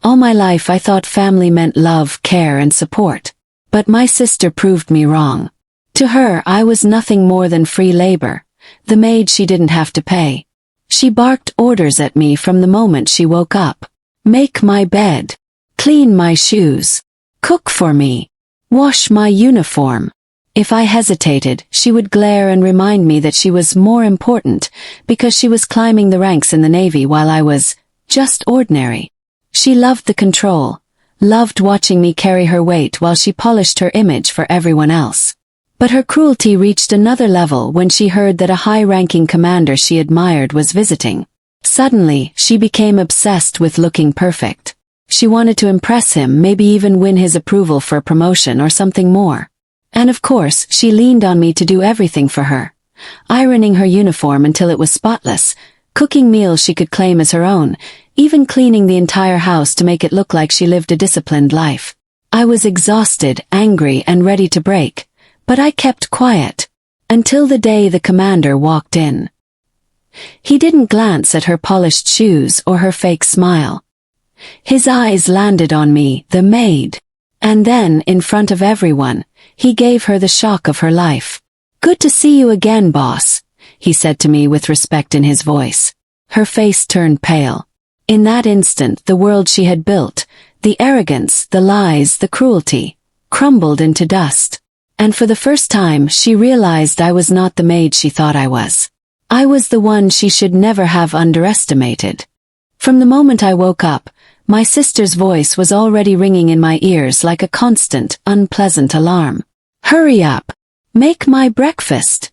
All my life I thought family meant love, care, and support. But my sister proved me wrong. To her, I was nothing more than free labor, the maid she didn't have to pay. She barked orders at me from the moment she woke up. Make my bed. Clean my shoes. Cook for me. Wash my uniform. If I hesitated, she would glare and remind me that she was more important because she was climbing the ranks in the Navy while I was just ordinary. She loved the control, loved watching me carry her weight while she polished her image for everyone else. But her cruelty reached another level when she heard that a high-ranking commander she admired was visiting. Suddenly, she became obsessed with looking perfect. She wanted to impress him, maybe even win his approval for a promotion or something more. And of course, she leaned on me to do everything for her. Ironing her uniform until it was spotless, cooking meals she could claim as her own, even cleaning the entire house to make it look like she lived a disciplined life. I was exhausted, angry, and ready to break, but I kept quiet. Until the day the commander walked in. He didn't glance at her polished shoes or her fake smile. His eyes landed on me, the maid. And then, in front of everyone, he gave her the shock of her life. "Good to see you again, boss," he said to me with respect in his voice. Her face turned pale. In that instant, the world she had built, the arrogance, the lies, the cruelty, crumbled into dust. And for the first time, she realized I was not the maid she thought I was. I was the one she should never have underestimated. From the moment I woke up, my sister's voice was already ringing in my ears like a constant, unpleasant alarm. "Hurry up! Make my breakfast!"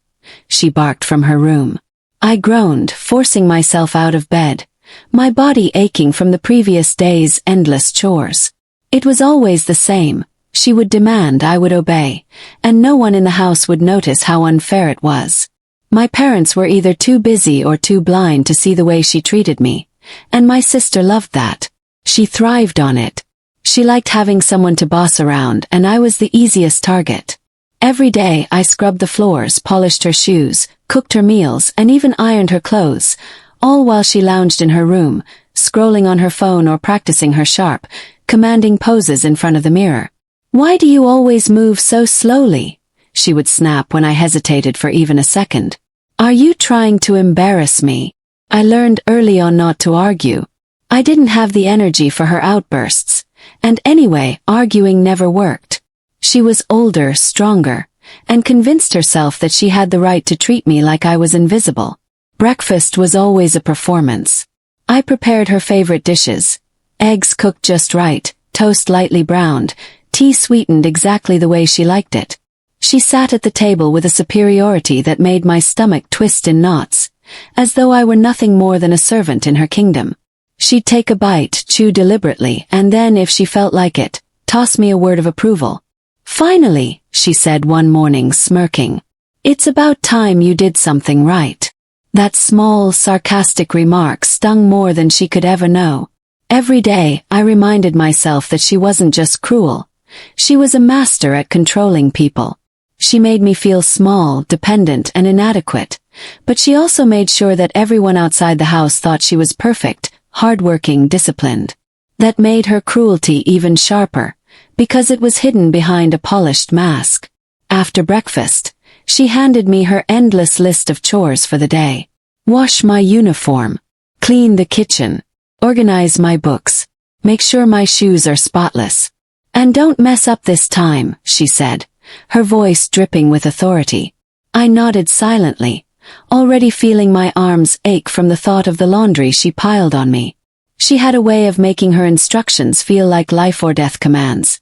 she barked from her room. I groaned, forcing myself out of bed, my body aching from the previous day's endless chores. It was always the same. She would demand, I would obey, and no one in the house would notice how unfair it was. My parents were either too busy or too blind to see the way she treated me, and my sister loved that. She thrived on it. She liked having someone to boss around, and I was the easiest target. Every day I scrubbed the floors, polished her shoes, cooked her meals, and even ironed her clothes, all while she lounged in her room, scrolling on her phone or practicing her sharp, commanding poses in front of the mirror. "Why do you always move so slowly?" she would snap when I hesitated for even a second. "Are you trying to embarrass me?" I learned early on not to argue. I didn't have the energy for her outbursts, and anyway, arguing never worked. She was older, stronger, and convinced herself that she had the right to treat me like I was invisible. Breakfast was always a performance. I prepared her favorite dishes. Eggs cooked just right, toast lightly browned, tea sweetened exactly the way she liked it. She sat at the table with a superiority that made my stomach twist in knots, as though I were nothing more than a servant in her kingdom. She'd take a bite, chew deliberately, and then, if she felt like it, toss me a word of approval. "Finally," she said one morning, smirking. "It's about time you did something right." That small, sarcastic remark stung more than she could ever know. Every day, I reminded myself that she wasn't just cruel. She was a master at controlling people. She made me feel small, dependent, and inadequate, but she also made sure that everyone outside the house thought she was perfect, hardworking, disciplined. That made her cruelty even sharper, because it was hidden behind a polished mask. After breakfast, she handed me her endless list of chores for the day. Wash my uniform, clean the kitchen, organize my books, make sure my shoes are spotless. "And don't mess up this time," she said, her voice dripping with authority. I nodded silently, already feeling my arms ache from the thought of the laundry she piled on me. She had a way of making her instructions feel like life or death commands,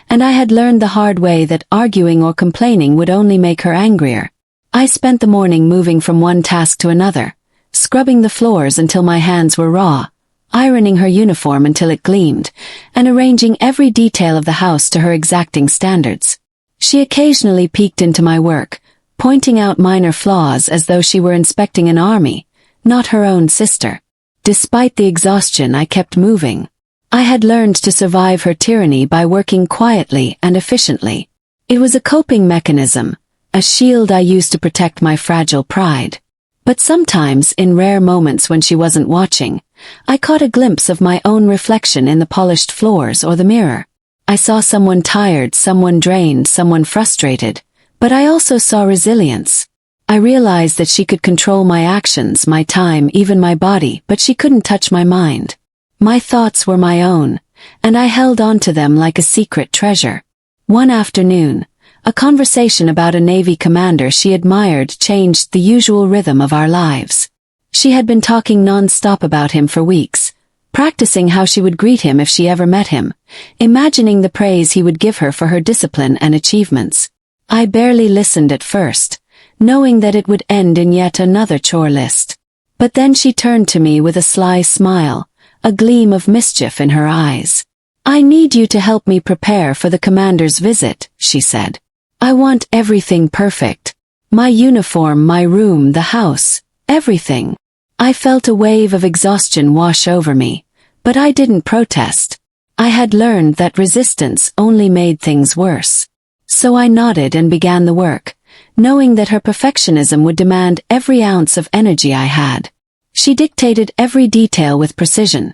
and I had learned the hard way that arguing or complaining would only make her angrier. I spent the morning moving from one task to another, scrubbing the floors until my hands were raw, ironing her uniform until it gleamed, and arranging every detail of the house to her exacting standards. She occasionally peeked into my work, pointing out minor flaws as though she were inspecting an army, not her own sister. Despite the exhaustion, I kept moving. I had learned to survive her tyranny by working quietly and efficiently. It was a coping mechanism, a shield I used to protect my fragile pride. But sometimes, in rare moments when she wasn't watching, I caught a glimpse of my own reflection in the polished floors or the mirror. I saw someone tired, someone drained, someone frustrated, but I also saw resilience. I realized that she could control my actions, my time, even my body, but she couldn't touch my mind. My thoughts were my own, and I held on to them like a secret treasure. One afternoon, a conversation about a Navy commander she admired changed the usual rhythm of our lives. She had been talking non-stop about him for weeks, practicing how she would greet him if she ever met him, imagining the praise he would give her for her discipline and achievements. I barely listened at first, knowing that it would end in yet another chore list. But then she turned to me with a sly smile, a gleam of mischief in her eyes. "I need you to help me prepare for the commander's visit," she said. "I want everything perfect. My uniform, my room, the house, everything." I felt a wave of exhaustion wash over me, but I didn't protest. I had learned that resistance only made things worse. So I nodded and began the work, knowing that her perfectionism would demand every ounce of energy I had. She dictated every detail with precision.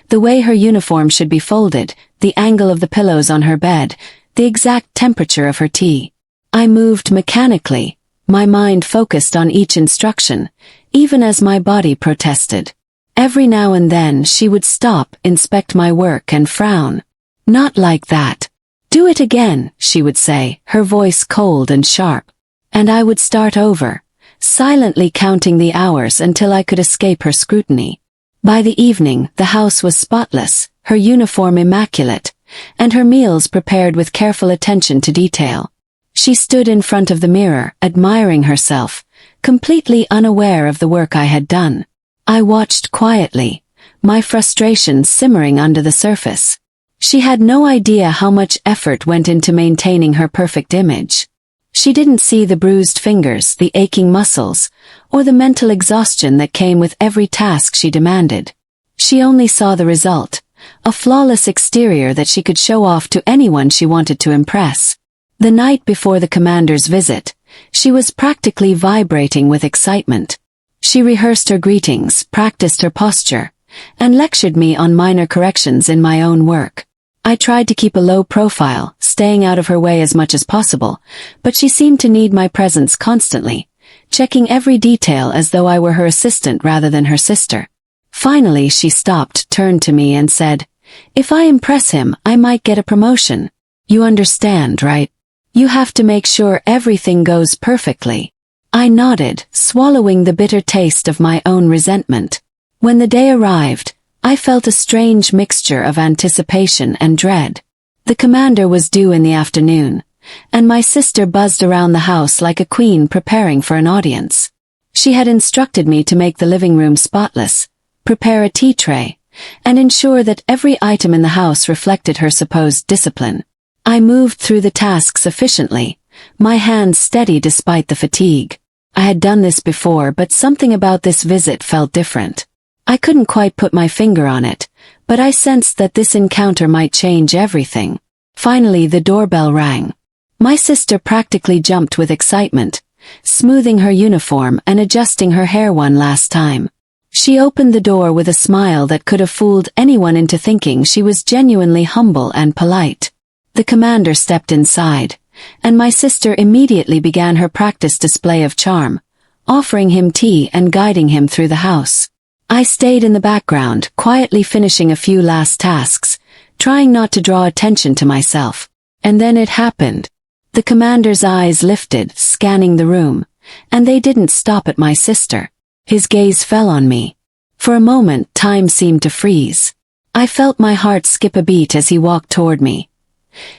The way her uniform should be folded, the angle of the pillows on her bed, the exact temperature of her tea. I moved mechanically, my mind focused on each instruction, even as my body protested. Every now and then she would stop, inspect my work and frown. "Not like that. Do it again," she would say, her voice cold and sharp. And I would start over, silently counting the hours until I could escape her scrutiny. By the evening, the house was spotless, her uniform immaculate, and her meals prepared with careful attention to detail. She stood in front of the mirror, admiring herself, completely unaware of the work I had done. I watched quietly, my frustration simmering under the surface. She had no idea how much effort went into maintaining her perfect image. She didn't see the bruised fingers, the aching muscles, or the mental exhaustion that came with every task she demanded. She only saw the result, a flawless exterior that she could show off to anyone she wanted to impress. The night before the commander's visit, she was practically vibrating with excitement. She rehearsed her greetings, practiced her posture, and lectured me on minor corrections in my own work. I tried to keep a low profile, staying out of her way as much as possible, but she seemed to need my presence constantly, checking every detail as though I were her assistant rather than her sister. Finally she stopped, turned to me and said, "If I impress him, I might get a promotion. You understand, right? You have to make sure everything goes perfectly." I nodded, swallowing the bitter taste of my own resentment. When the day arrived, I felt a strange mixture of anticipation and dread. The commander was due in the afternoon, and my sister buzzed around the house like a queen preparing for an audience. She had instructed me to make the living room spotless, prepare a tea tray, and ensure that every item in the house reflected her supposed discipline. I moved through the tasks efficiently, my hands steady despite the fatigue. I had done this before, but something about this visit felt different. I couldn't quite put my finger on it, but I sensed that this encounter might change everything. Finally the doorbell rang. My sister practically jumped with excitement, smoothing her uniform and adjusting her hair one last time. She opened the door with a smile that could have fooled anyone into thinking she was genuinely humble and polite. The commander stepped inside, and my sister immediately began her practice display of charm, offering him tea and guiding him through the house. I stayed in the background, quietly finishing a few last tasks, trying not to draw attention to myself. And then it happened. The commander's eyes lifted, scanning the room, and they didn't stop at my sister. His gaze fell on me. For a moment, time seemed to freeze. I felt my heart skip a beat as he walked toward me.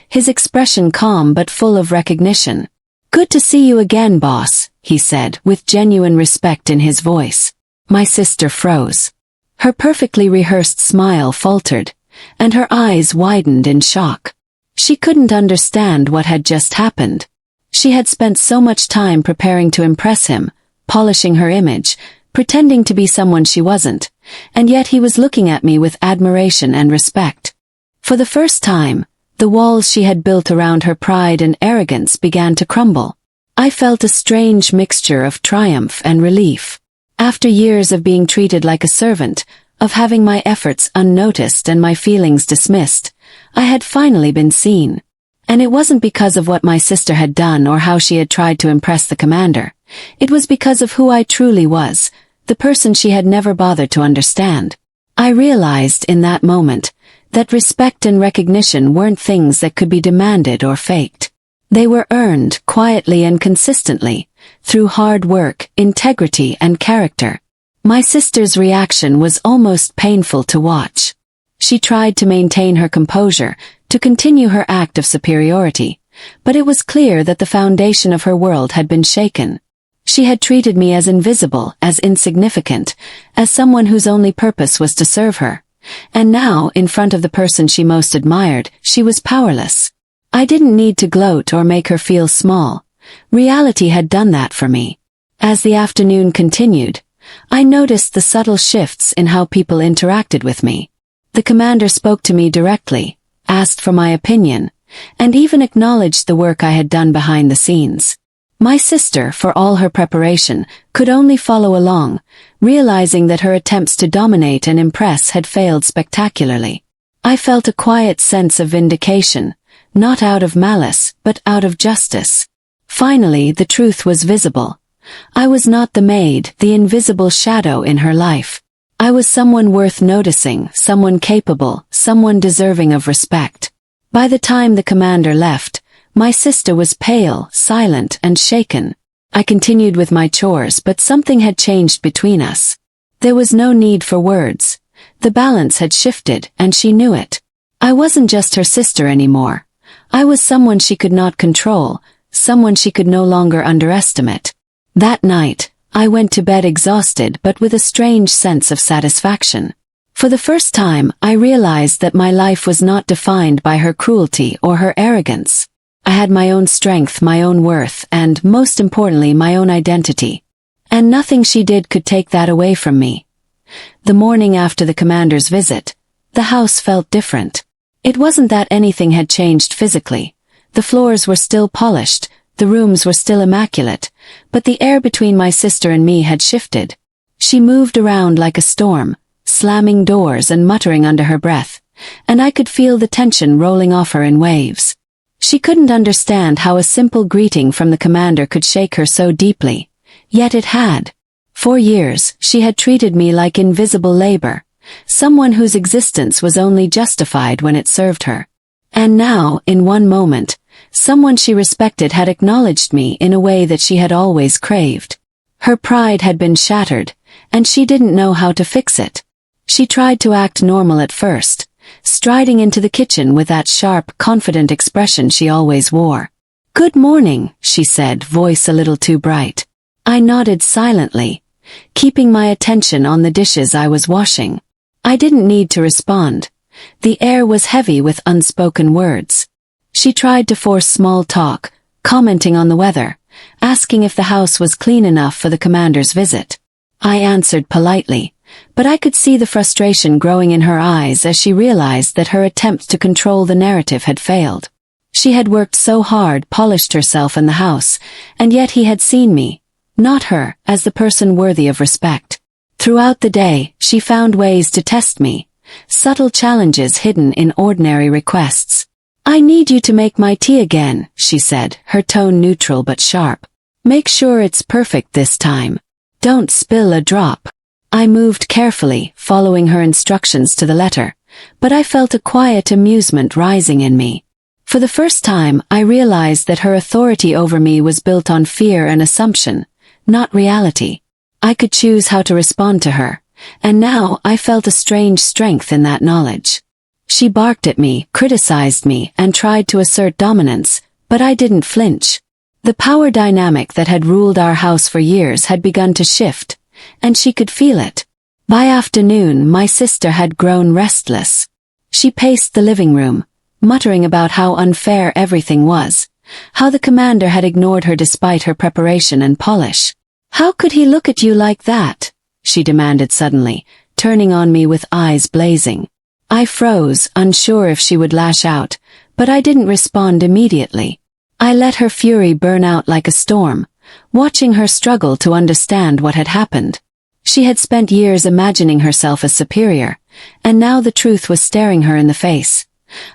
His expression calm but full of recognition. "Good to see you again, boss," he said, with genuine respect in his voice. My sister froze. Her perfectly rehearsed smile faltered, and her eyes widened in shock. She couldn't understand what had just happened. She had spent so much time preparing to impress him, polishing her image, pretending to be someone she wasn't, and yet he was looking at me with admiration and respect. For the first time, the walls she had built around her pride and arrogance began to crumble. I felt a strange mixture of triumph and relief. After years of being treated like a servant, of having my efforts unnoticed and my feelings dismissed. I had finally been seen. And it wasn't because of what my sister had done or how she had tried to impress the commander. It was because of who I truly was, the person she had never bothered to understand. I realized in that moment that respect and recognition weren't things that could be demanded or faked. They were earned quietly and consistently, through hard work, integrity, and character. My sister's reaction was almost painful to watch. She tried to maintain her composure, to continue her act of superiority, but it was clear that the foundation of her world had been shaken. She had treated me as invisible, as insignificant, as someone whose only purpose was to serve her. And now, in front of the person she most admired, she was powerless. I didn't need to gloat or make her feel small. Reality had done that for me. As the afternoon continued, I noticed the subtle shifts in how people interacted with me. The commander spoke to me directly, asked for my opinion, and even acknowledged the work I had done behind the scenes. My sister, for all her preparation, could only follow along, realizing that her attempts to dominate and impress had failed spectacularly. I felt a quiet sense of vindication, not out of malice, but out of justice. Finally, the truth was visible. I was not the maid, the invisible shadow in her life. I was someone worth noticing, someone capable, someone deserving of respect. By the time the commander left, my sister was pale, silent, and shaken. I continued with my chores, but something had changed between us. There was no need for words. The balance had shifted, and she knew it. I wasn't just her sister anymore. I was someone she could not control, someone she could no longer underestimate. That night, I went to bed exhausted but with a strange sense of satisfaction. For the first time, I realized that my life was not defined by her cruelty or her arrogance. I had my own strength, my own worth, and, most importantly, my own identity. And nothing she did could take that away from me. The morning after the commander's visit, the house felt different. It wasn't that anything had changed physically. The floors were still polished, the rooms were still immaculate, but the air between my sister and me had shifted. She moved around like a storm, slamming doors and muttering under her breath, and I could feel the tension rolling off her in waves. She couldn't understand how a simple greeting from the commander could shake her so deeply, yet it had. For years, she had treated me like invisible labor, someone whose existence was only justified when it served her. And now, in one moment, someone she respected had acknowledged me in a way that she had always craved. Her pride had been shattered, and she didn't know how to fix it. She tried to act normal at first, striding into the kitchen with that sharp, confident expression she always wore. "Good morning," she said, voice a little too bright. I nodded silently, keeping my attention on the dishes I was washing. I didn't need to respond. The air was heavy with unspoken words. She tried to force small talk, commenting on the weather, asking if the house was clean enough for the commander's visit. I answered politely, but I could see the frustration growing in her eyes as she realized that her attempt to control the narrative had failed. She had worked so hard, polished herself and the house, and yet he had seen me, not her, as the person worthy of respect. Throughout the day, she found ways to test me, subtle challenges hidden in ordinary requests. "I need you to make my tea again," she said, her tone neutral but sharp. "Make sure it's perfect this time. Don't spill a drop." I moved carefully, following her instructions to the letter, but I felt a quiet amusement rising in me. For the first time, I realized that her authority over me was built on fear and assumption, not reality. I could choose how to respond to her, and now I felt a strange strength in that knowledge. She barked at me, criticized me, and tried to assert dominance, but I didn't flinch. The power dynamic that had ruled our house for years had begun to shift, and she could feel it. By afternoon, my sister had grown restless. She paced the living room, muttering about how unfair everything was, how the commander had ignored her despite her preparation and polish. "How could he look at you like that?" she demanded suddenly, turning on me with eyes blazing. I froze, unsure if she would lash out, but I didn't respond immediately. I let her fury burn out like a storm, watching her struggle to understand what had happened. She had spent years imagining herself as superior, and now the truth was staring her in the face.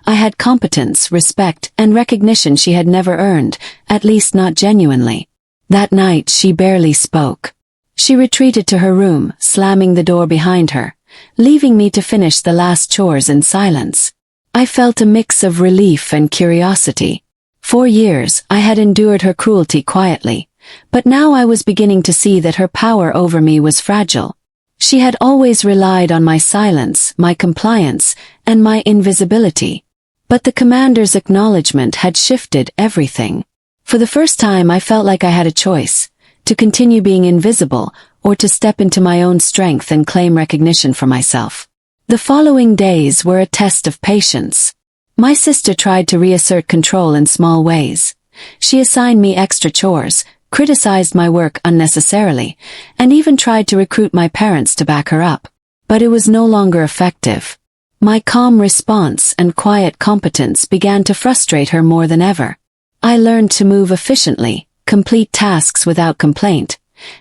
I had competence, respect, and recognition she had never earned, at least not genuinely. That night she barely spoke. She retreated to her room, slamming the door behind her, leaving me to finish the last chores in silence. I felt a mix of relief and curiosity. For years, I had endured her cruelty quietly, but now I was beginning to see that her power over me was fragile. She had always relied on my silence, my compliance, and my invisibility. But the commander's acknowledgement had shifted everything. For the first time I felt like I had a choice, to continue being invisible, or to step into my own strength and claim recognition for myself. The following days were a test of patience. My sister tried to reassert control in small ways. She assigned me extra chores, criticized my work unnecessarily, and even tried to recruit my parents to back her up. But it was no longer effective. My calm response and quiet competence began to frustrate her more than ever. I learned to move efficiently, complete tasks without complaint,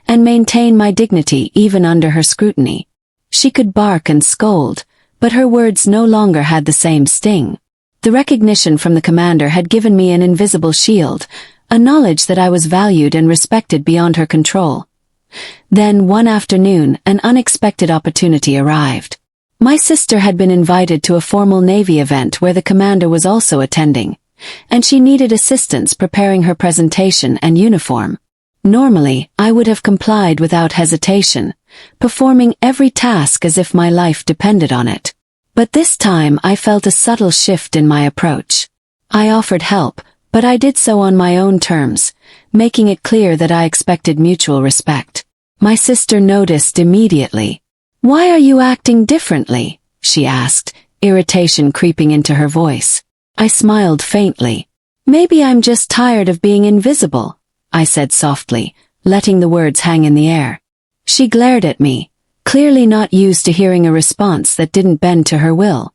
and maintain my dignity even under her scrutiny. She could bark and scold, but her words no longer had the same sting. The recognition from the commander had given me an invisible shield, a knowledge that I was valued and respected beyond her control. Then one afternoon, an unexpected opportunity arrived. My sister had been invited to a formal Navy event where the commander was also attending, and she needed assistance preparing her presentation and uniform. Normally, I would have complied without hesitation, performing every task as if my life depended on it. But this time I felt a subtle shift in my approach. I offered help, but I did so on my own terms, making it clear that I expected mutual respect. My sister noticed immediately. "Why are you acting differently?" she asked, irritation creeping into her voice. I smiled faintly. "Maybe I'm just tired of being invisible," I said softly, letting the words hang in the air. She glared at me, clearly not used to hearing a response that didn't bend to her will.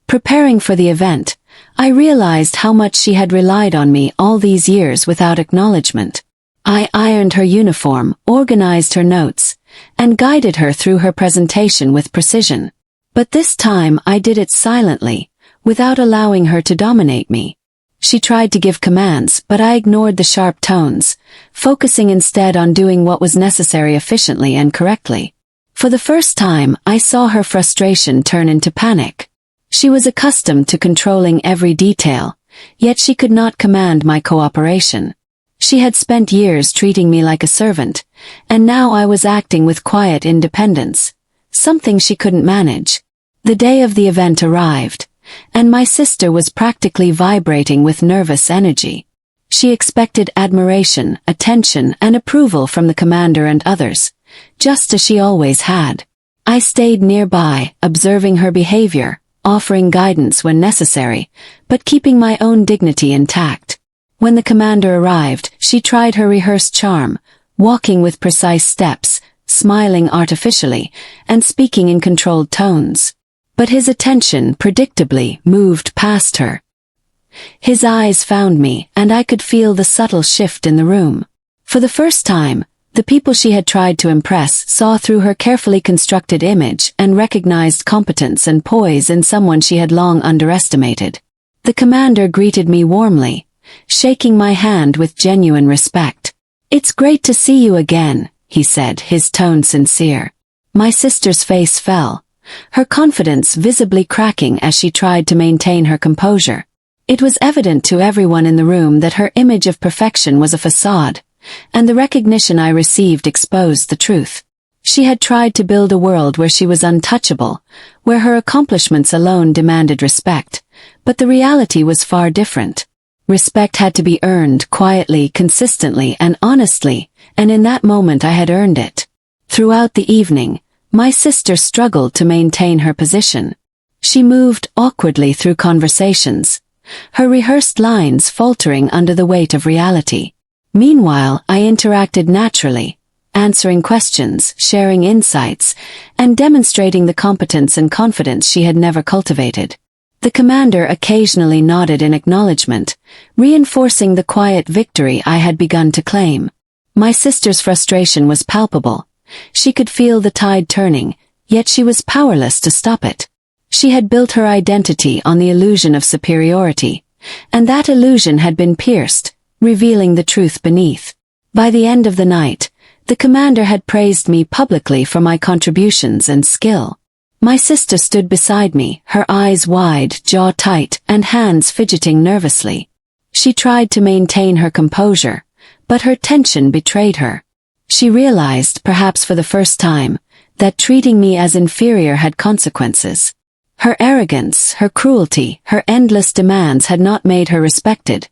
Preparing for the event, I realized how much she had relied on me all these years without acknowledgement. I ironed her uniform, organized her notes, and guided her through her presentation with precision. But this time I did it silently, without allowing her to dominate me. She tried to give commands, but I ignored the sharp tones, focusing instead on doing what was necessary efficiently and correctly. For the first time, I saw her frustration turn into panic. She was accustomed to controlling every detail, yet she could not command my cooperation. She had spent years treating me like a servant, and now I was acting with quiet independence, something she couldn't manage. The day of the event arrived, and my sister was practically vibrating with nervous energy. She expected admiration, attention, and approval from the commander and others, just as she always had. I stayed nearby, observing her behavior, offering guidance when necessary, but keeping my own dignity intact. When the commander arrived, she tried her rehearsed charm, walking with precise steps, smiling artificially, and speaking in controlled tones. But his attention, predictably, moved past her. His eyes found me, and I could feel the subtle shift in the room. For the first time, the people she had tried to impress saw through her carefully constructed image and recognized competence and poise in someone she had long underestimated. The commander greeted me warmly, shaking my hand with genuine respect. "It's great to see you again," he said, his tone sincere. My sister's face fell, her confidence visibly cracking as she tried to maintain her composure. It was evident to everyone in the room that her image of perfection was a facade, and the recognition I received exposed the truth. She had tried to build a world where she was untouchable, where her accomplishments alone demanded respect, but the reality was far different. Respect had to be earned quietly, consistently, and honestly, and in that moment I had earned it. Throughout the evening, my sister struggled to maintain her position. She moved awkwardly through conversations, her rehearsed lines faltering under the weight of reality. Meanwhile, I interacted naturally, answering questions, sharing insights, and demonstrating the competence and confidence she had never cultivated. The commander occasionally nodded in acknowledgement, reinforcing the quiet victory I had begun to claim. My sister's frustration was palpable, She could feel the tide turning, yet she was powerless to stop it. She had built her identity on the illusion of superiority, and that illusion had been pierced, revealing the truth beneath. By the end of the night, the commander had praised me publicly for my contributions and skill. My sister stood beside me, her eyes wide, jaw tight, and hands fidgeting nervously. She tried to maintain her composure, but her tension betrayed her. She realized, perhaps for the first time, that treating me as inferior had consequences. Her arrogance, her cruelty, her endless demands had not made her respected.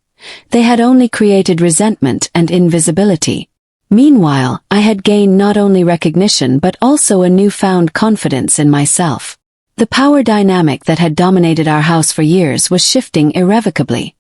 They had only created resentment and invisibility. Meanwhile, I had gained not only recognition but also a newfound confidence in myself. The power dynamic that had dominated our house for years was shifting irrevocably,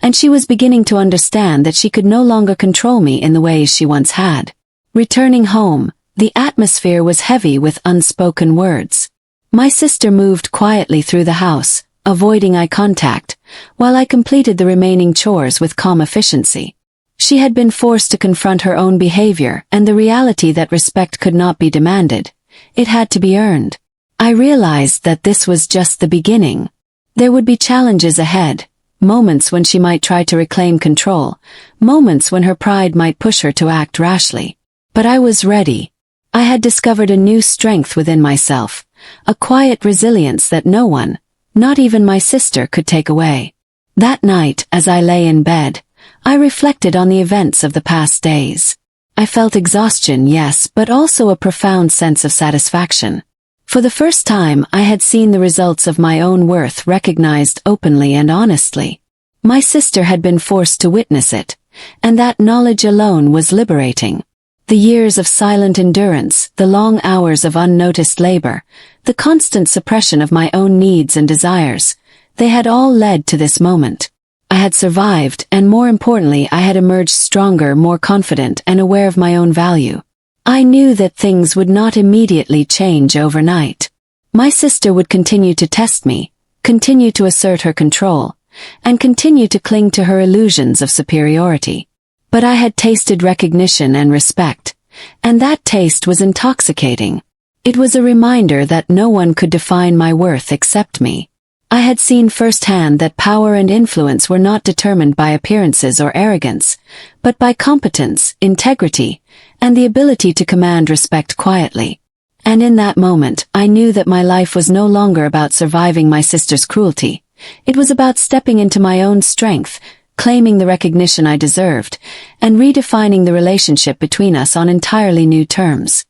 and she was beginning to understand that she could no longer control me in the ways she once had. Returning home, the atmosphere was heavy with unspoken words. My sister moved quietly through the house, avoiding eye contact, while I completed the remaining chores with calm efficiency. She had been forced to confront her own behavior and the reality that respect could not be demanded. It had to be earned. I realized that this was just the beginning. There would be challenges ahead, moments when she might try to reclaim control, moments when her pride might push her to act rashly. But I was ready. I had discovered a new strength within myself, a quiet resilience that no one, not even my sister, could take away. That night, as I lay in bed, I reflected on the events of the past days. I felt exhaustion, yes, but also a profound sense of satisfaction. For the first time, I had seen the results of my own worth recognized openly and honestly. My sister had been forced to witness it, and that knowledge alone was liberating. The years of silent endurance, the long hours of unnoticed labor, the constant suppression of my own needs and desires, they had all led to this moment. I had survived, and more importantly, I had emerged stronger, more confident, and aware of my own value. I knew that things would not immediately change overnight. My sister would continue to test me, continue to assert her control, and continue to cling to her illusions of superiority. But I had tasted recognition and respect, and that taste was intoxicating. It was a reminder that no one could define my worth except me. I had seen firsthand that power and influence were not determined by appearances or arrogance, but by competence, integrity, and the ability to command respect quietly. And in that moment, I knew that my life was no longer about surviving my sister's cruelty. It was about stepping into my own strength, claiming the recognition I deserved, and redefining the relationship between us on entirely new terms.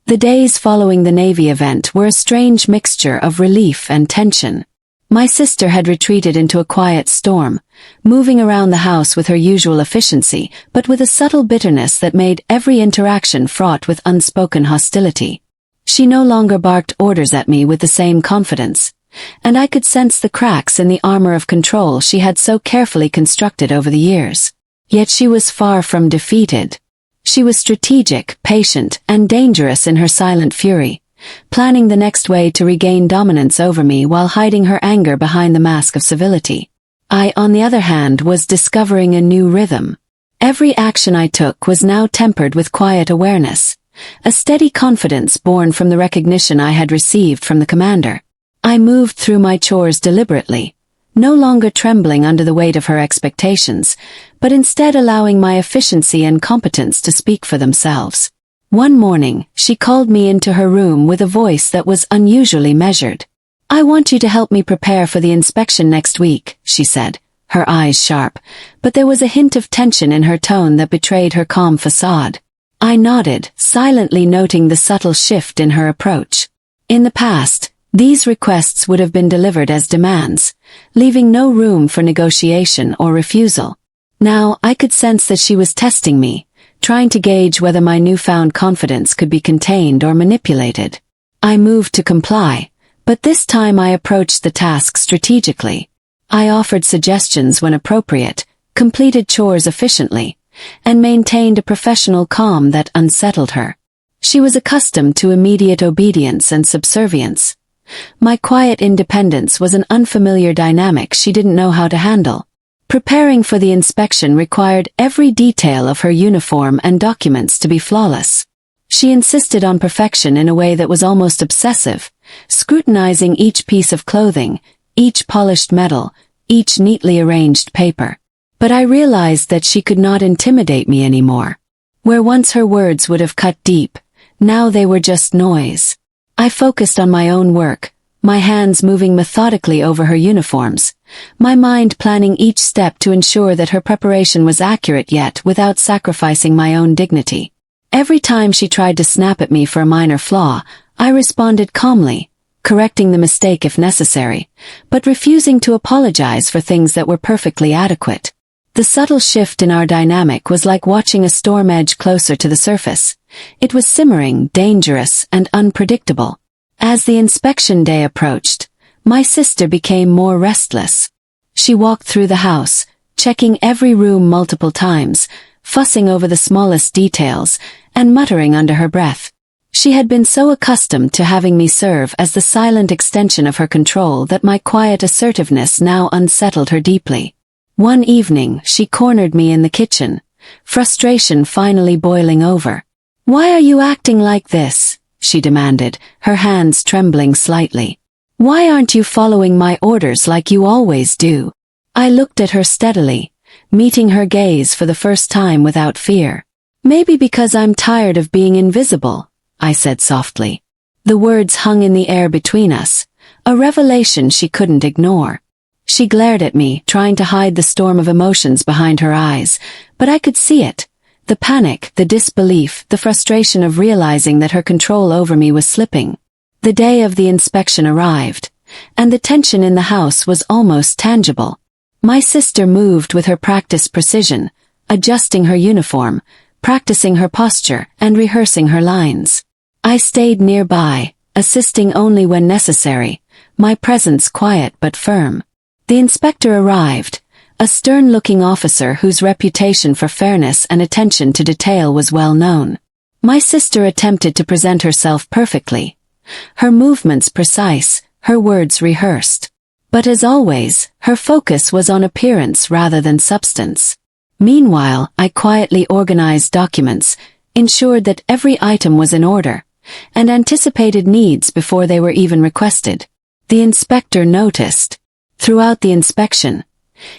The days following the Navy event were a strange mixture of relief and tension. My sister had retreated into a quiet storm, moving around the house with her usual efficiency, but with a subtle bitterness that made every interaction fraught with unspoken hostility. She no longer barked orders at me with the same confidence, and I could sense the cracks in the armor of control she had so carefully constructed over the years. Yet she was far from defeated. She was strategic, patient, and dangerous in her silent fury, planning the next way to regain dominance over me while hiding her anger behind the mask of civility. I, on the other hand, was discovering a new rhythm. Every action I took was now tempered with quiet awareness, a steady confidence born from the recognition I had received from the commander. I moved through my chores deliberately, no longer trembling under the weight of her expectations, but instead allowing my efficiency and competence to speak for themselves. One morning, she called me into her room with a voice that was unusually measured. "I want you to help me prepare for the inspection next week," she said, her eyes sharp, but there was a hint of tension in her tone that betrayed her calm facade. I nodded, silently noting the subtle shift in her approach. In the past, these requests would have been delivered as demands, leaving no room for negotiation or refusal. Now, I could sense that she was testing me, trying to gauge whether my newfound confidence could be contained or manipulated. I moved to comply, but this time I approached the task strategically. I offered suggestions when appropriate, completed chores efficiently, and maintained a professional calm that unsettled her. She was accustomed to immediate obedience and subservience. My quiet independence was an unfamiliar dynamic she didn't know how to handle. Preparing for the inspection required every detail of her uniform and documents to be flawless. She insisted on perfection in a way that was almost obsessive, scrutinizing each piece of clothing, each polished metal, each neatly arranged paper. But I realized that she could not intimidate me anymore. Where once her words would have cut deep, now they were just noise. I focused on my own work, my hands moving methodically over her uniforms, my mind planning each step to ensure that her preparation was accurate yet without sacrificing my own dignity. Every time she tried to snap at me for a minor flaw, I responded calmly, correcting the mistake if necessary, but refusing to apologize for things that were perfectly adequate. The subtle shift in our dynamic was like watching a storm edge closer to the surface. It was simmering, dangerous, and unpredictable. As the inspection day approached, my sister became more restless. She walked through the house, checking every room multiple times, fussing over the smallest details, and muttering under her breath. She had been so accustomed to having me serve as the silent extension of her control that my quiet assertiveness now unsettled her deeply. One evening, she cornered me in the kitchen, frustration finally boiling over. "Why are you acting like this?" she demanded, her hands trembling slightly. "Why aren't you following my orders like you always do?" I looked at her steadily, meeting her gaze for the first time without fear. "Maybe because I'm tired of being invisible," I said softly. The words hung in the air between us, a revelation she couldn't ignore. She glared at me, trying to hide the storm of emotions behind her eyes, but I could see it. The panic, the disbelief, the frustration of realizing that her control over me was slipping. The day of the inspection arrived, and the tension in the house was almost tangible. My sister moved with her practiced precision, adjusting her uniform, practicing her posture, and rehearsing her lines. I stayed nearby, assisting only when necessary, my presence quiet but firm. The inspector arrived, a stern-looking officer whose reputation for fairness and attention to detail was well known. My sister attempted to present herself perfectly, her movements precise, her words rehearsed. But as always, her focus was on appearance rather than substance. Meanwhile, I quietly organized documents, ensured that every item was in order, and anticipated needs before they were even requested. The inspector noticed. Throughout the inspection,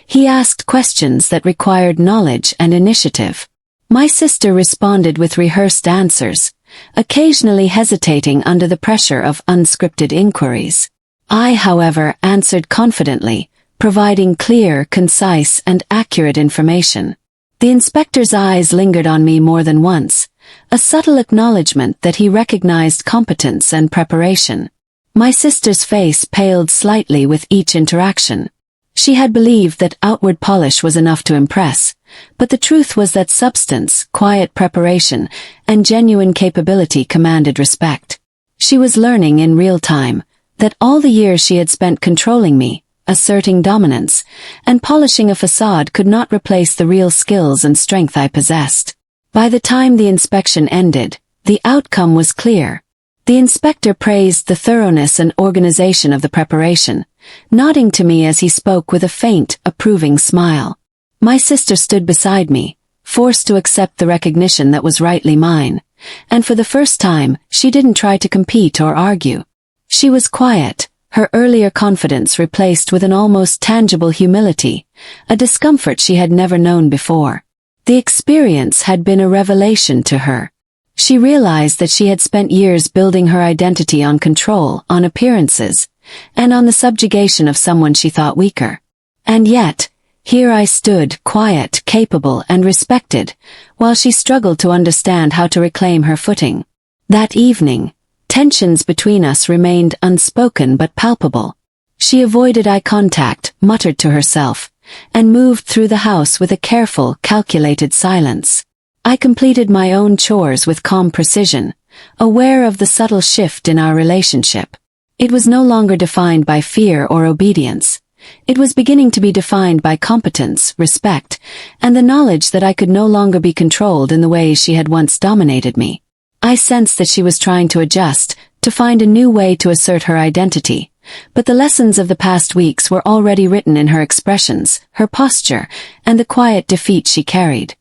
he asked questions that required knowledge and initiative. My sister responded with rehearsed answers, occasionally hesitating under the pressure of unscripted inquiries. I, however, answered confidently, providing clear, concise, and accurate information. The inspector's eyes lingered on me more than once, a subtle acknowledgement that he recognized competence and preparation. My sister's face paled slightly with each interaction. She had believed that outward polish was enough to impress, but the truth was that substance, quiet preparation, and genuine capability commanded respect. She was learning in real time that all the years she had spent controlling me, asserting dominance, and polishing a facade could not replace the real skills and strength I possessed. By the time the inspection ended, the outcome was clear. The inspector praised the thoroughness and organization of the preparation, nodding to me as he spoke with a faint, approving smile. My sister stood beside me, forced to accept the recognition that was rightly mine, and for the first time, she didn't try to compete or argue. She was quiet, her earlier confidence replaced with an almost tangible humility, a discomfort she had never known before. The experience had been a revelation to her. She realized that she had spent years building her identity on control, on appearances, and on the subjugation of someone she thought weaker. And yet, here I stood, quiet, capable, and respected, while she struggled to understand how to reclaim her footing. That evening, tensions between us remained unspoken but palpable. She avoided eye contact, muttered to herself, and moved through the house with a careful, calculated silence. I completed my own chores with calm precision, aware of the subtle shift in our relationship. It was no longer defined by fear or obedience. It was beginning to be defined by competence, respect, and the knowledge that I could no longer be controlled in the ways she had once dominated me. I sensed that she was trying to adjust, to find a new way to assert her identity, but the lessons of the past weeks were already written in her expressions, her posture, and the quiet defeat she carried.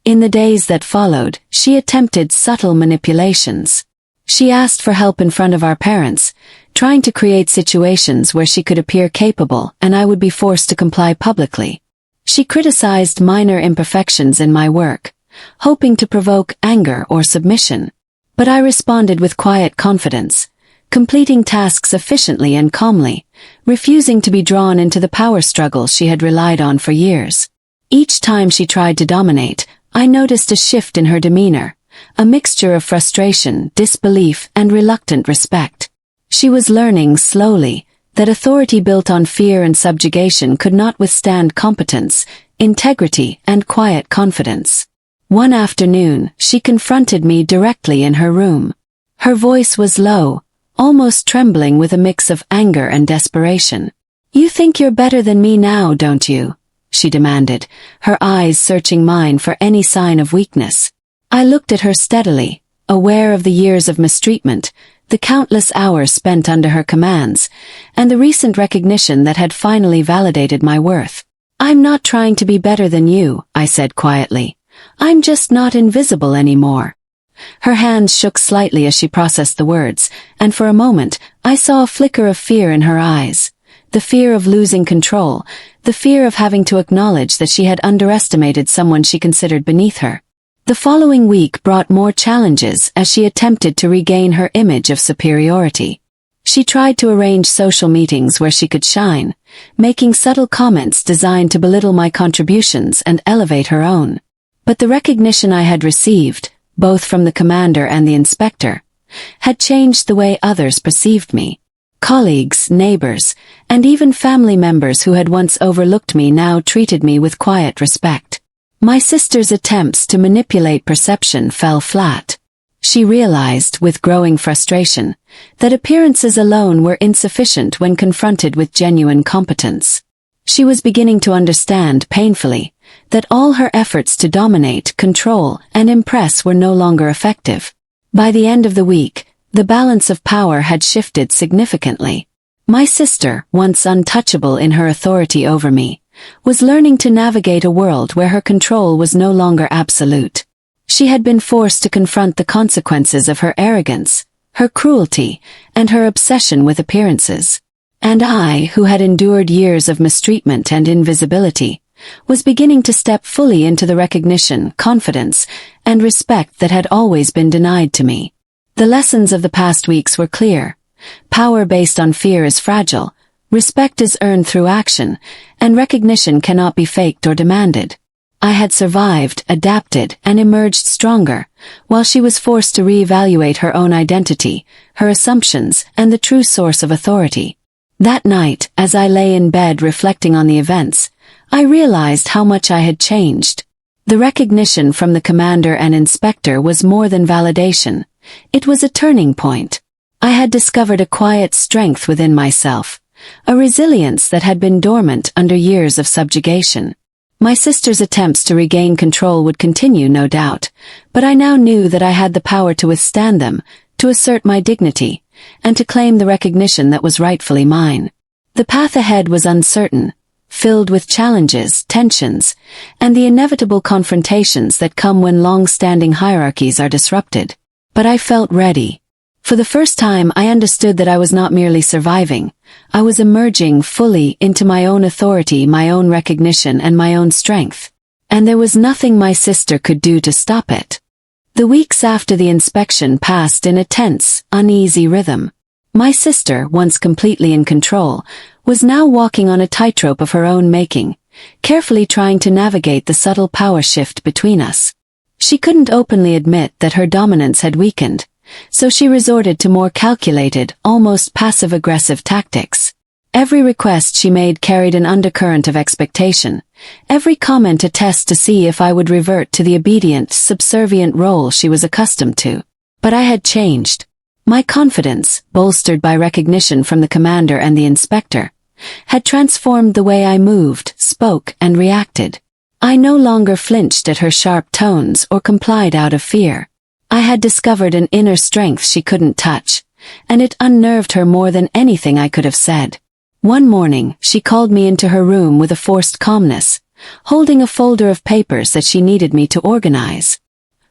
In the days that followed, she attempted subtle manipulations. She asked for help in front of our parents, trying to create situations where she could appear capable and I would be forced to comply publicly. She criticized minor imperfections in my work, hoping to provoke anger or submission. But I responded with quiet confidence, completing tasks efficiently and calmly, refusing to be drawn into the power struggle she had relied on for years. Each time she tried to dominate, I noticed a shift in her demeanor, a mixture of frustration, disbelief, and reluctant respect. She was learning slowly that authority built on fear and subjugation could not withstand competence, integrity, and quiet confidence. One afternoon, she confronted me directly in her room. Her voice was low, almost trembling with a mix of anger and desperation. "You think you're better than me now, don't you?" she demanded, her eyes searching mine for any sign of weakness. I looked at her steadily, aware of the years of mistreatment, the countless hours spent under her commands, and the recent recognition that had finally validated my worth. "I'm not trying to be better than you," I said quietly. "I'm just not invisible anymore." Her hands shook slightly as she processed the words, and for a moment, I saw a flicker of fear in her eyes. The fear of losing control, the fear of having to acknowledge that she had underestimated someone she considered beneath her. The following week brought more challenges as she attempted to regain her image of superiority. She tried to arrange social meetings where she could shine, making subtle comments designed to belittle my contributions and elevate her own. But the recognition I had received, both from the commander and the inspector, had changed the way others perceived me. Colleagues, neighbors, and even family members who had once overlooked me now treated me with quiet respect. My sister's attempts to manipulate perception fell flat. She realized, with growing frustration, that appearances alone were insufficient when confronted with genuine competence. She was beginning to understand, painfully, that all her efforts to dominate, control, and impress were no longer effective. By the end of the week, the balance of power had shifted significantly. My sister, once untouchable in her authority over me, was learning to navigate a world where her control was no longer absolute. She had been forced to confront the consequences of her arrogance, her cruelty, and her obsession with appearances. And I, who had endured years of mistreatment and invisibility, was beginning to step fully into the recognition, confidence, and respect that had always been denied to me. The lessons of the past weeks were clear. Power based on fear is fragile, respect is earned through action, and recognition cannot be faked or demanded. I had survived, adapted, and emerged stronger, while she was forced to reevaluate her own identity, her assumptions, and the true source of authority. That night, as I lay in bed reflecting on the events, I realized how much I had changed. The recognition from the commander and inspector was more than validation. It was a turning point. I had discovered a quiet strength within myself, a resilience that had been dormant under years of subjugation. My sister's attempts to regain control would continue, no doubt, but I now knew that I had the power to withstand them, to assert my dignity, and to claim the recognition that was rightfully mine. The path ahead was uncertain, filled with challenges, tensions, and the inevitable confrontations that come when long-standing hierarchies are disrupted. But I felt ready. For the first time, I understood that I was not merely surviving. I was emerging fully into my own authority, my own recognition, and my own strength. And there was nothing my sister could do to stop it. The weeks after the inspection passed in a tense, uneasy rhythm. My sister, once completely in control, was now walking on a tightrope of her own making, carefully trying to navigate the subtle power shift between us. She couldn't openly admit that her dominance had weakened, so she resorted to more calculated, almost passive-aggressive tactics. Every request she made carried an undercurrent of expectation, every comment a test to see if I would revert to the obedient, subservient role she was accustomed to. But I had changed. My confidence, bolstered by recognition from the commander and the inspector, had transformed the way I moved, spoke, and reacted. I no longer flinched at her sharp tones or complied out of fear. I had discovered an inner strength she couldn't touch, and it unnerved her more than anything I could have said. One morning, she called me into her room with a forced calmness, holding a folder of papers that she needed me to organize.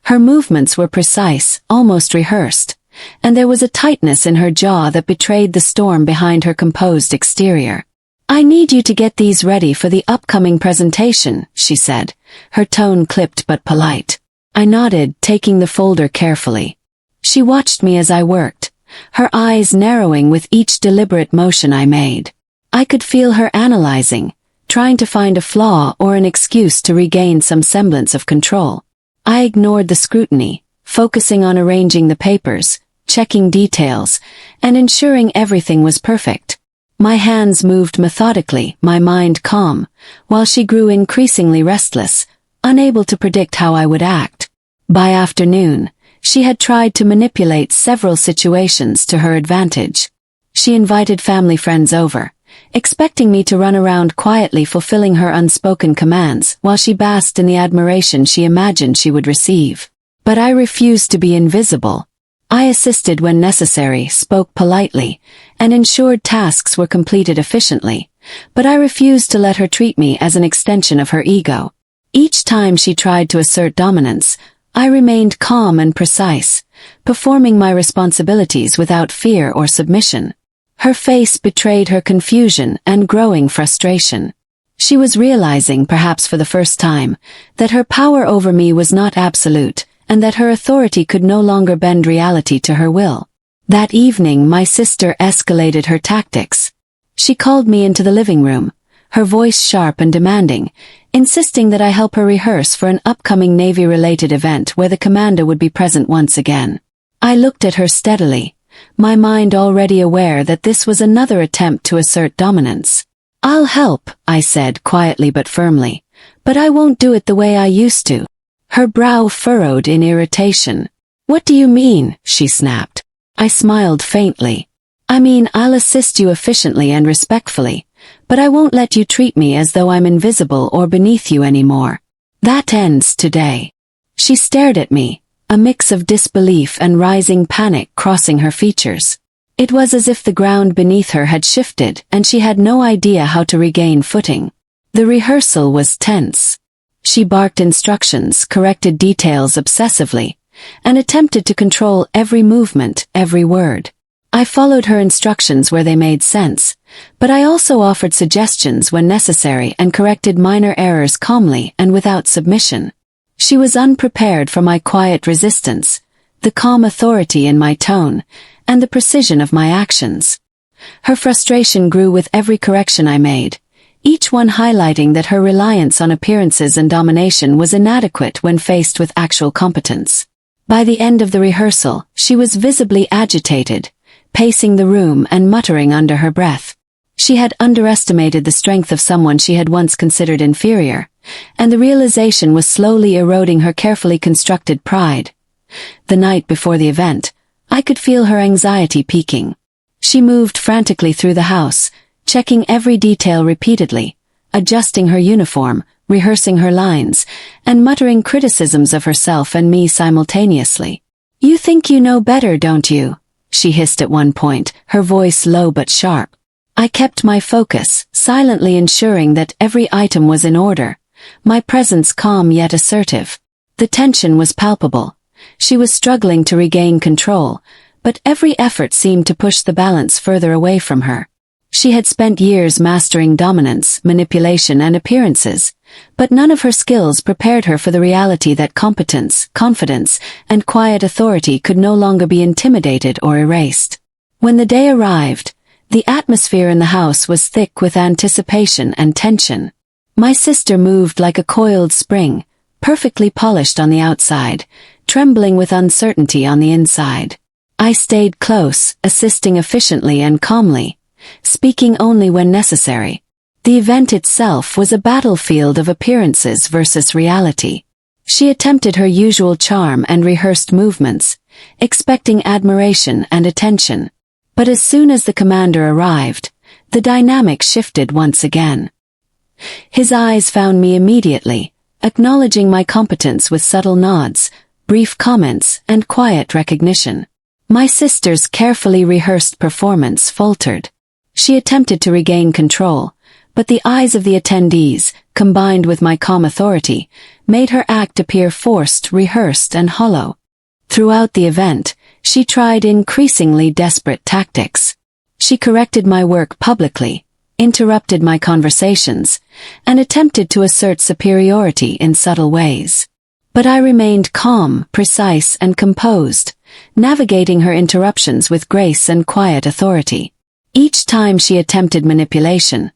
Her movements were precise, almost rehearsed, and there was a tightness in her jaw that betrayed the storm behind her composed exterior. "I need you to get these ready for the upcoming presentation," she said, her tone clipped but polite. I nodded, taking the folder carefully. She watched me as I worked, her eyes narrowing with each deliberate motion I made. I could feel her analyzing, trying to find a flaw or an excuse to regain some semblance of control. I ignored the scrutiny, focusing on arranging the papers, checking details, and ensuring everything was perfect. My hands moved methodically, my mind calm, while she grew increasingly restless, unable to predict how I would act. By afternoon, she had tried to manipulate several situations to her advantage. She invited family friends over, expecting me to run around quietly fulfilling her unspoken commands while she basked in the admiration she imagined she would receive. But I refused to be invisible. I assisted when necessary, spoke politely, and ensured tasks were completed efficiently, but I refused to let her treat me as an extension of her ego. Each time she tried to assert dominance, I remained calm and precise, performing my responsibilities without fear or submission. Her face betrayed her confusion and growing frustration. She was realizing, perhaps for the first time, that her power over me was not absolute, and that her authority could no longer bend reality to her will. That evening my sister escalated her tactics. She called me into the living room, her voice sharp and demanding, insisting that I help her rehearse for an upcoming Navy-related event where the commander would be present once again. I looked at her steadily, my mind already aware that this was another attempt to assert dominance. "I'll help," I said quietly but firmly, "but I won't do it the way I used to." Her brow furrowed in irritation. "What do you mean?" she snapped. I smiled faintly. "I mean, I'll assist you efficiently and respectfully, but I won't let you treat me as though I'm invisible or beneath you anymore. That ends today." She stared at me, a mix of disbelief and rising panic crossing her features. It was as if the ground beneath her had shifted and she had no idea how to regain footing. The rehearsal was tense. She barked instructions, corrected details obsessively, and attempted to control every movement, every word. I followed her instructions where they made sense, but I also offered suggestions when necessary and corrected minor errors calmly and without submission. She was unprepared for my quiet resistance, the calm authority in my tone, and the precision of my actions. Her frustration grew with every correction I made, each one highlighting that her reliance on appearances and domination was inadequate when faced with actual competence. By the end of the rehearsal, she was visibly agitated, pacing the room and muttering under her breath. She had underestimated the strength of someone she had once considered inferior, and the realization was slowly eroding her carefully constructed pride. The night before the event, I could feel her anxiety peaking. She moved frantically through the house, checking every detail repeatedly, adjusting her uniform, rehearsing her lines, and muttering criticisms of herself and me simultaneously. "You think you know better, don't you?" she hissed at one point, her voice low but sharp. I kept my focus, silently ensuring that every item was in order, my presence calm yet assertive. The tension was palpable. She was struggling to regain control, but every effort seemed to push the balance further away from her. She had spent years mastering dominance, manipulation, and appearances, but none of her skills prepared her for the reality that competence, confidence, and quiet authority could no longer be intimidated or erased. When the day arrived, the atmosphere in the house was thick with anticipation and tension. My sister moved like a coiled spring, perfectly polished on the outside, trembling with uncertainty on the inside. I stayed close, assisting efficiently and calmly, speaking only when necessary. The event itself was a battlefield of appearances versus reality. She attempted her usual charm and rehearsed movements, expecting admiration and attention. But as soon as the commander arrived, the dynamic shifted once again. His eyes found me immediately, acknowledging my competence with subtle nods, brief comments, and quiet recognition. My sister's carefully rehearsed performance faltered. She attempted to regain control, but the eyes of the attendees, combined with my calm authority, made her act appear forced, rehearsed, and hollow. Throughout the event, she tried increasingly desperate tactics. She corrected my work publicly, interrupted my conversations, and attempted to assert superiority in subtle ways. But I remained calm, precise, and composed, navigating her interruptions with grace and quiet authority. Each time she attempted manipulation,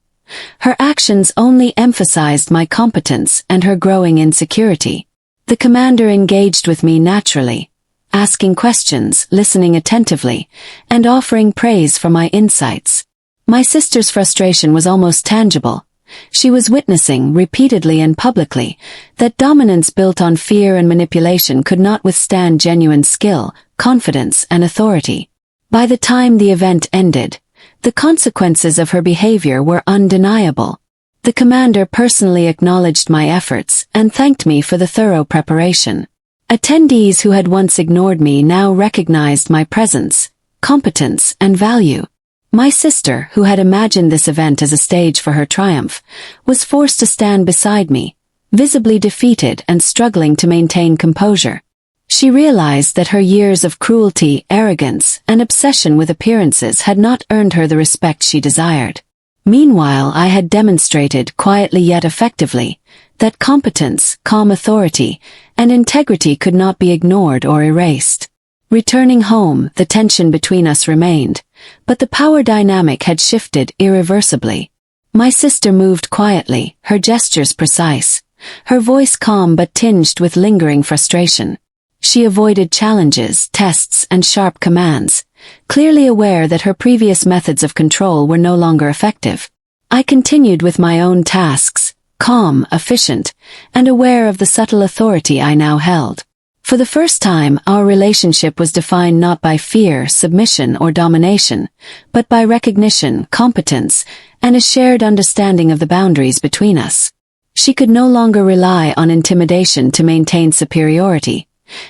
her actions only emphasized my competence and her growing insecurity. The commander engaged with me naturally, asking questions, listening attentively, and offering praise for my insights. My sister's frustration was almost tangible. She was witnessing, repeatedly and publicly, that dominance built on fear and manipulation could not withstand genuine skill, confidence, and authority. By the time the event ended, the consequences of her behavior were undeniable. The commander personally acknowledged my efforts and thanked me for the thorough preparation. Attendees who had once ignored me now recognized my presence, competence, and value. My sister, who had imagined this event as a stage for her triumph, was forced to stand beside me, visibly defeated and struggling to maintain composure. She realized that her years of cruelty, arrogance, and obsession with appearances had not earned her the respect she desired. Meanwhile, I had demonstrated, quietly yet effectively, that competence, calm authority, and integrity could not be ignored or erased. Returning home, the tension between us remained, but the power dynamic had shifted irreversibly. My sister moved quietly, her gestures precise, her voice calm but tinged with lingering frustration. She avoided challenges, tests, and sharp commands, clearly aware that her previous methods of control were no longer effective. I continued with my own tasks, calm, efficient, and aware of the subtle authority I now held. For the first time, our relationship was defined not by fear, submission, or domination, but by recognition, competence, and a shared understanding of the boundaries between us. She could no longer rely on intimidation to maintain superiority,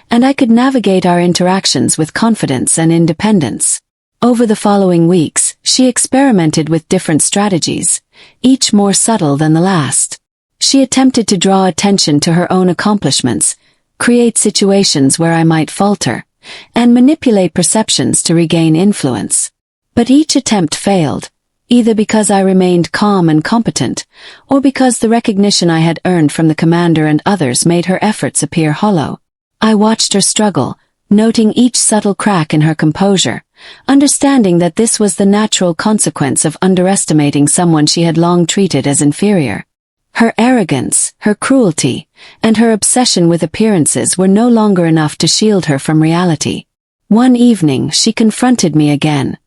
and I could navigate our interactions with confidence and independence. Over the following weeks, she experimented with different strategies, each more subtle than the last. She attempted to draw attention to her own accomplishments, create situations where I might falter, and manipulate perceptions to regain influence. But each attempt failed, either because I remained calm and competent, or because the recognition I had earned from the commander and others made her efforts appear hollow. I watched her struggle, noting each subtle crack in her composure, understanding that this was the natural consequence of underestimating someone she had long treated as inferior. Her arrogance, her cruelty, and her obsession with appearances were no longer enough to shield her from reality. One evening, she confronted me again,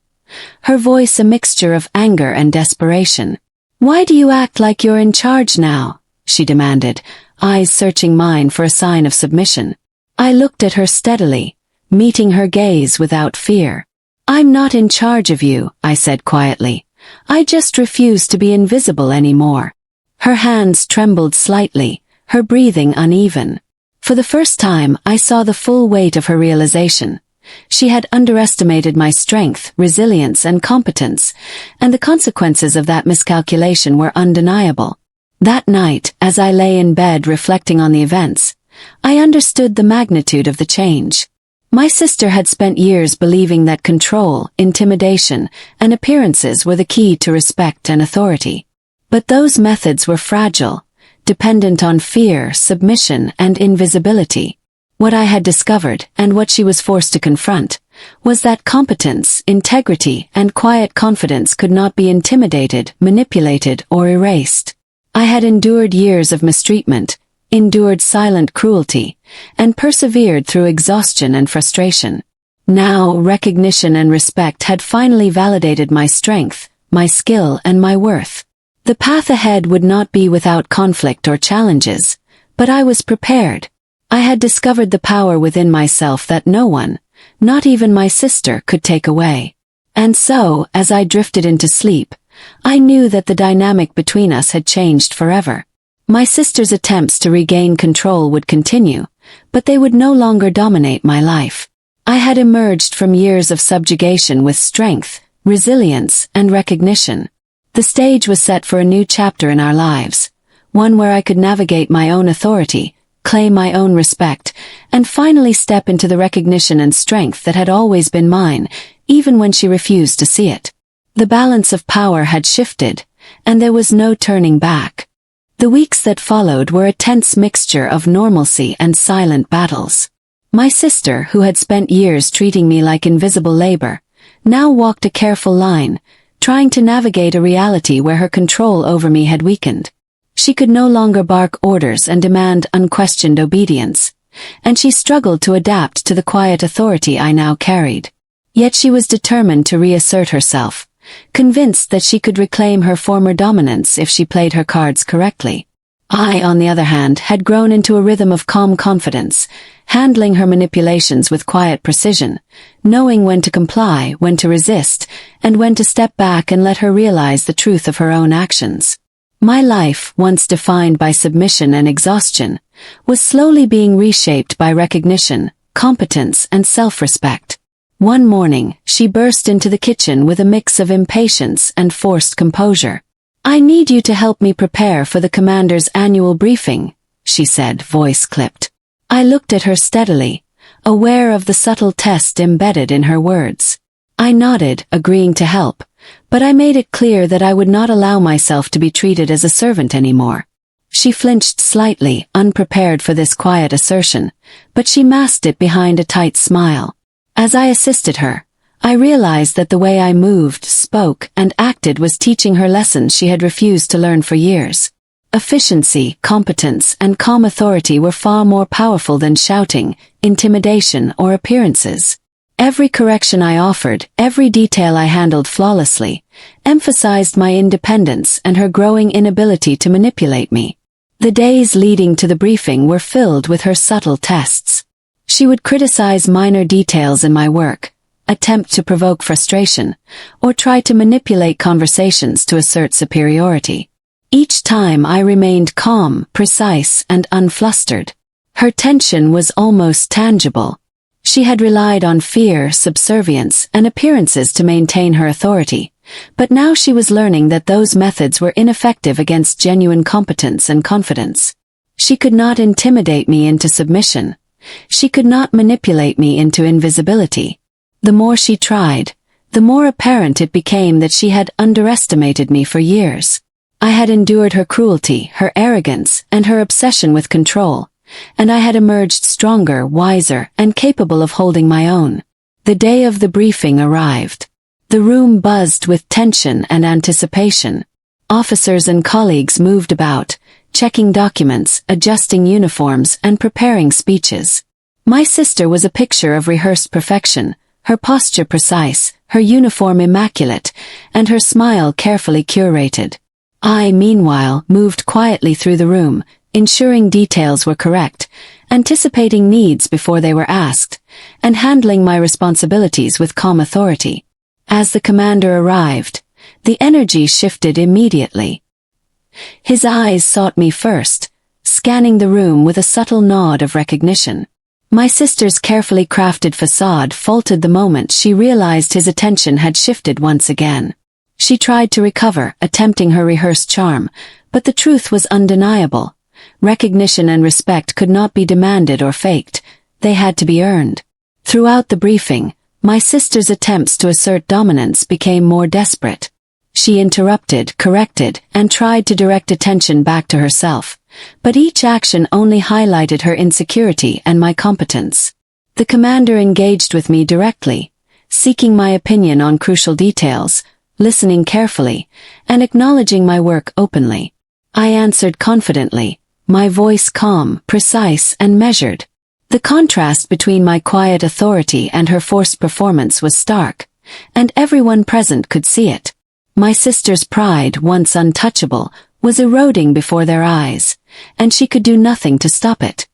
her voice a mixture of anger and desperation. "Why do you act like you're in charge now?" she demanded, eyes searching mine for a sign of submission. I looked at her steadily, meeting her gaze without fear. "I'm not in charge of you," I said quietly. "I just refuse to be invisible anymore." Her hands trembled slightly, her breathing uneven. For the first time, I saw the full weight of her realization. She had underestimated my strength, resilience, and competence, and the consequences of that miscalculation were undeniable. That night, as I lay in bed reflecting on the events, I understood the magnitude of the change. My sister had spent years believing that control, intimidation, and appearances were the key to respect and authority. But those methods were fragile, dependent on fear, submission, and invisibility. What I had discovered, and what she was forced to confront, was that competence, integrity, and quiet confidence could not be intimidated, manipulated, or erased. I had endured years of mistreatment, endured silent cruelty, and persevered through exhaustion and frustration. Now, recognition and respect had finally validated my strength, my skill, and my worth. The path ahead would not be without conflict or challenges, but I was prepared. I had discovered the power within myself that no one, not even my sister, could take away. And so, as I drifted into sleep, I knew that the dynamic between us had changed forever. My sister's attempts to regain control would continue, but they would no longer dominate my life. I had emerged from years of subjugation with strength, resilience, and recognition. The stage was set for a new chapter in our lives, one where I could navigate my own authority, claim my own respect, and finally step into the recognition and strength that had always been mine, even when she refused to see it. The balance of power had shifted, and there was no turning back. The weeks that followed were a tense mixture of normalcy and silent battles. My sister, who had spent years treating me like invisible labor, now walked a careful line, trying to navigate a reality where her control over me had weakened. She could no longer bark orders and demand unquestioned obedience, and she struggled to adapt to the quiet authority I now carried. Yet she was determined to reassert herself, convinced that she could reclaim her former dominance if she played her cards correctly. I, on the other hand, had grown into a rhythm of calm confidence, handling her manipulations with quiet precision, knowing when to comply, when to resist, and when to step back and let her realize the truth of her own actions. My life, once defined by submission and exhaustion, was slowly being reshaped by recognition, competence, and self-respect. One morning, she burst into the kitchen with a mix of impatience and forced composure. "I need you to help me prepare for the commander's annual briefing," she said, voice clipped. I looked at her steadily, aware of the subtle test embedded in her words. I nodded, agreeing to help, but I made it clear that I would not allow myself to be treated as a servant anymore. She flinched slightly, unprepared for this quiet assertion, but she masked it behind a tight smile. As I assisted her, I realized that the way I moved, spoke, and acted was teaching her lessons she had refused to learn for years. Efficiency, competence, and calm authority were far more powerful than shouting, intimidation, or appearances. Every correction I offered, every detail I handled flawlessly, emphasized my independence and her growing inability to manipulate me. The days leading to the briefing were filled with her subtle tests. She would criticize minor details in my work, attempt to provoke frustration, or try to manipulate conversations to assert superiority. Each time I remained calm, precise, and unflustered. Her tension was almost tangible. She had relied on fear, subservience, and appearances to maintain her authority, but now she was learning that those methods were ineffective against genuine competence and confidence. She could not intimidate me into submission. She could not manipulate me into invisibility. The more she tried, the more apparent it became that she had underestimated me for years. I had endured her cruelty, her arrogance, and her obsession with control, and I had emerged stronger, wiser, and capable of holding my own. The day of the briefing arrived. The room buzzed with tension and anticipation. Officers and colleagues moved about, checking documents, adjusting uniforms, and preparing speeches. My sister was a picture of rehearsed perfection, her posture precise, her uniform immaculate, and her smile carefully curated. I, meanwhile, moved quietly through the room, ensuring details were correct, anticipating needs before they were asked, and handling my responsibilities with calm authority. As the commander arrived, the energy shifted immediately. His eyes sought me first, scanning the room with a subtle nod of recognition. My sister's carefully crafted facade faltered the moment she realized his attention had shifted once again. She tried to recover, attempting her rehearsed charm, but the truth was undeniable. Recognition and respect could not be demanded or faked. They had to be earned. Throughout the briefing, my sister's attempts to assert dominance became more desperate. She interrupted, corrected, and tried to direct attention back to herself, but each action only highlighted her insecurity and my competence. The commander engaged with me directly, seeking my opinion on crucial details, listening carefully, and acknowledging my work openly. I answered confidently, my voice calm, precise, and measured. The contrast between my quiet authority and her forced performance was stark, and everyone present could see it. My sister's pride, once untouchable, was eroding before their eyes, and she could do nothing to stop it.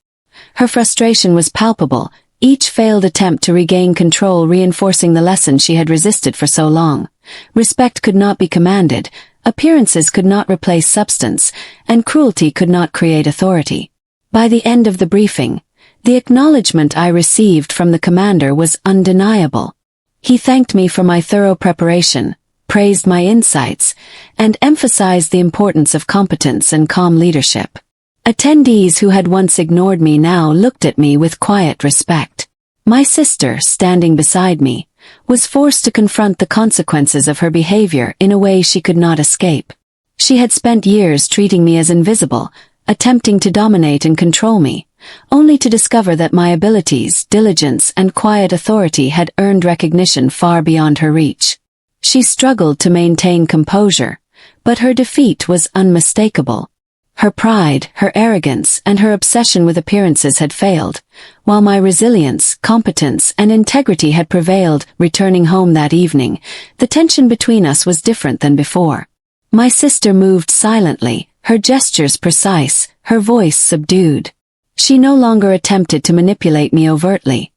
Her frustration was palpable, each failed attempt to regain control reinforcing the lesson she had resisted for so long. Respect could not be commanded, appearances could not replace substance, and cruelty could not create authority. By the end of the briefing, the acknowledgement I received from the commander was undeniable. He thanked me for my thorough preparation, praised my insights, and emphasized the importance of competence and calm leadership. Attendees who had once ignored me now looked at me with quiet respect. My sister, standing beside me, was forced to confront the consequences of her behavior in a way she could not escape. She had spent years treating me as invisible, attempting to dominate and control me, only to discover that my abilities, diligence, and quiet authority had earned recognition far beyond her reach. She struggled to maintain composure, but her defeat was unmistakable. Her pride, her arrogance, and her obsession with appearances had failed, while my resilience, competence, and integrity had prevailed. Returning home that evening, the tension between us was different than before. My sister moved silently, her gestures precise, her voice subdued. She no longer attempted to manipulate me overtly.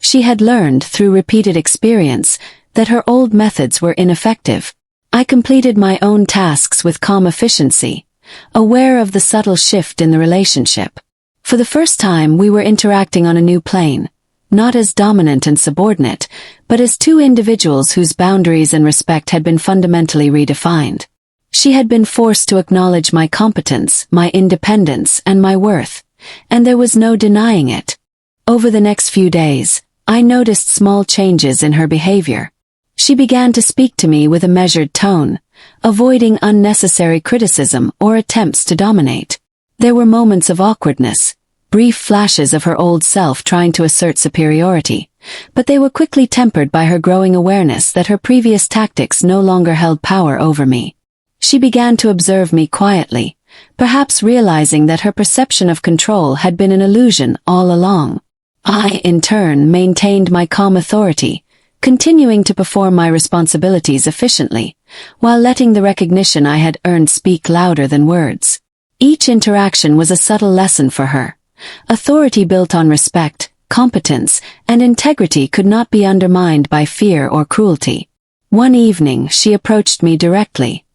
She had learned through repeated experience that her old methods were ineffective. I completed my own tasks with calm efficiency, aware of the subtle shift in the relationship. For the first time we were interacting on a new plane, not as dominant and subordinate, but as two individuals whose boundaries and respect had been fundamentally redefined. She had been forced to acknowledge my competence, my independence, and my worth, and there was no denying it. Over the next few days, I noticed small changes in her behavior. She began to speak to me with a measured tone, avoiding unnecessary criticism or attempts to dominate. There were moments of awkwardness, brief flashes of her old self trying to assert superiority, but they were quickly tempered by her growing awareness that her previous tactics no longer held power over me. She began to observe me quietly, perhaps realizing that her perception of control had been an illusion all along. I, in turn, maintained my calm authority, continuing to perform my responsibilities efficiently, while letting the recognition I had earned speak louder than words. Each interaction was a subtle lesson for her. Authority built on respect, competence, and integrity could not be undermined by fear or cruelty. One evening she approached me directly,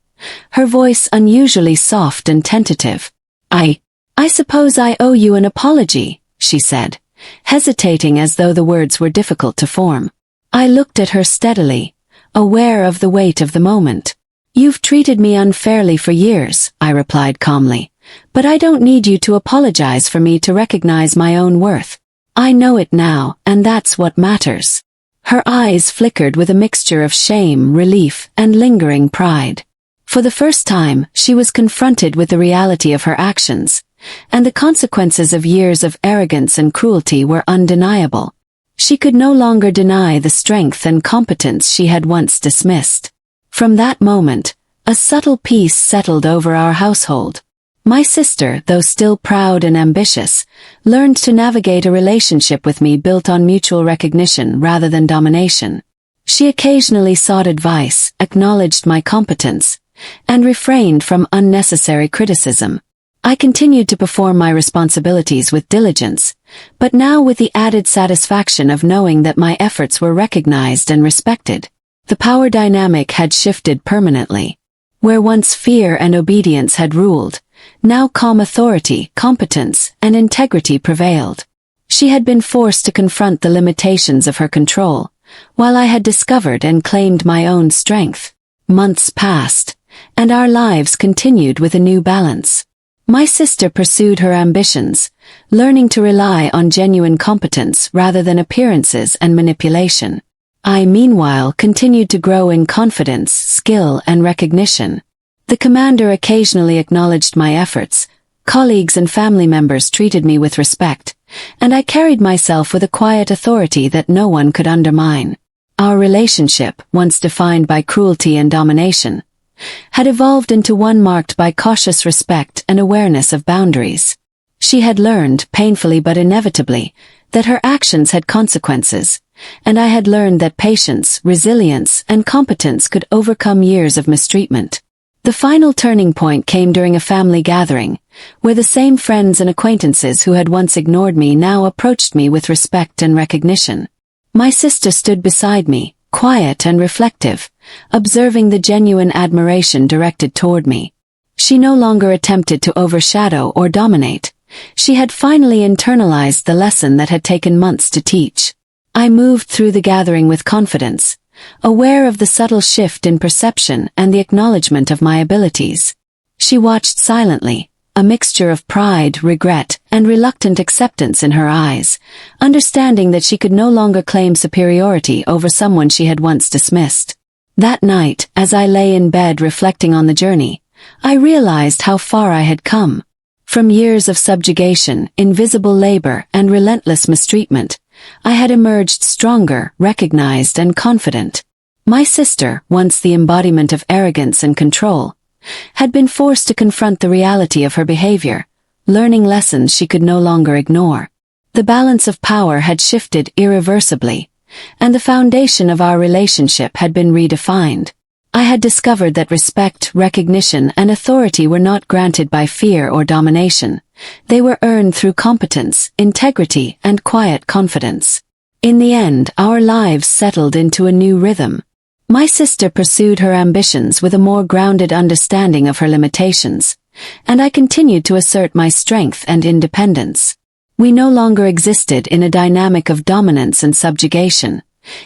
her voice unusually soft and tentative. I suppose I owe you an apology," she said, hesitating as though the words were difficult to form. I looked at her steadily, aware of the weight of the moment. "You've treated me unfairly for years," I replied calmly, "but I don't need you to apologize for me to recognize my own worth. I know it now, and that's what matters." Her eyes flickered with a mixture of shame, relief, and lingering pride. For the first time, she was confronted with the reality of her actions, and the consequences of years of arrogance and cruelty were undeniable. She could no longer deny the strength and competence she had once dismissed. From that moment, a subtle peace settled over our household. My sister, though still proud and ambitious, learned to navigate a relationship with me built on mutual recognition rather than domination. She occasionally sought advice, acknowledged my competence, and refrained from unnecessary criticism. I continued to perform my responsibilities with diligence, but now with the added satisfaction of knowing that my efforts were recognized and respected. The power dynamic had shifted permanently. Where once fear and obedience had ruled, now calm authority, competence, and integrity prevailed. She had been forced to confront the limitations of her control, while I had discovered and claimed my own strength. Months passed, and our lives continued with a new balance. My sister pursued her ambitions, learning to rely on genuine competence rather than appearances and manipulation. I, meanwhile, continued to grow in confidence, skill, and recognition. The commander occasionally acknowledged my efforts, colleagues and family members treated me with respect, and I carried myself with a quiet authority that no one could undermine. Our relationship, once defined by cruelty and domination, had evolved into one marked by cautious respect and awareness of boundaries. She had learned, painfully but inevitably, that her actions had consequences, and I had learned that patience, resilience, and competence could overcome years of mistreatment. The final turning point came during a family gathering, where the same friends and acquaintances who had once ignored me now approached me with respect and recognition. My sister stood beside me, quiet and reflective, observing the genuine admiration directed toward me. She no longer attempted to overshadow or dominate. She had finally internalized the lesson that had taken months to teach. I moved through the gathering with confidence, aware of the subtle shift in perception and the acknowledgement of my abilities. She watched silently, a mixture of pride, regret, and reluctant acceptance in her eyes, understanding that she could no longer claim superiority over someone she had once dismissed. That night, as I lay in bed reflecting on the journey, I realized how far I had come. From years of subjugation, invisible labor, and relentless mistreatment, I had emerged stronger, recognized, and confident. My sister, once the embodiment of arrogance and control, had been forced to confront the reality of her behavior, learning lessons she could no longer ignore. The balance of power had shifted irreversibly, and the foundation of our relationship had been redefined. I had discovered that respect, recognition, and authority were not granted by fear or domination. They were earned through competence, integrity, and quiet confidence. In the end, our lives settled into a new rhythm. My sister pursued her ambitions with a more grounded understanding of her limitations, and I continued to assert my strength and independence. We no longer existed in a dynamic of dominance and subjugation.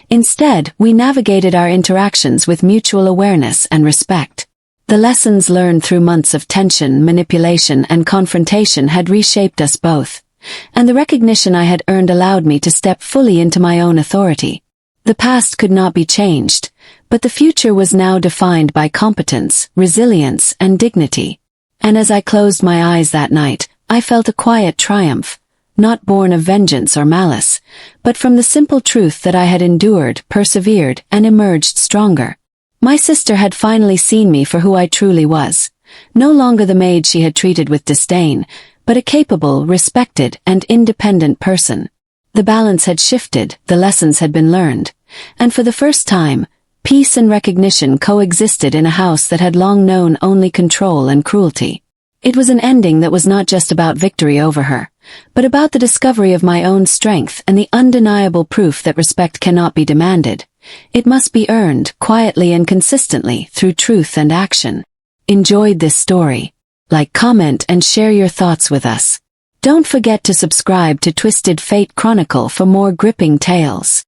Instead, we navigated our interactions with mutual awareness and respect. The lessons learned through months of tension, manipulation, and confrontation had reshaped us both, and the recognition I had earned allowed me to step fully into my own authority. The past could not be changed, but the future was now defined by competence, resilience, and dignity. And as I closed my eyes that night, I felt a quiet triumph, not born of vengeance or malice, but from the simple truth that I had endured, persevered, and emerged stronger. My sister had finally seen me for who I truly was, no longer the maid she had treated with disdain, but a capable, respected, and independent person. The balance had shifted, the lessons had been learned, and for the first time, peace and recognition coexisted in a house that had long known only control and cruelty. It was an ending that was not just about victory over her, but about the discovery of my own strength and the undeniable proof that respect cannot be demanded. It must be earned, quietly and consistently, through truth and action. Enjoyed this story? Like, comment, and share your thoughts with us. Don't forget to subscribe to Twisted Fate Chronicle for more gripping tales.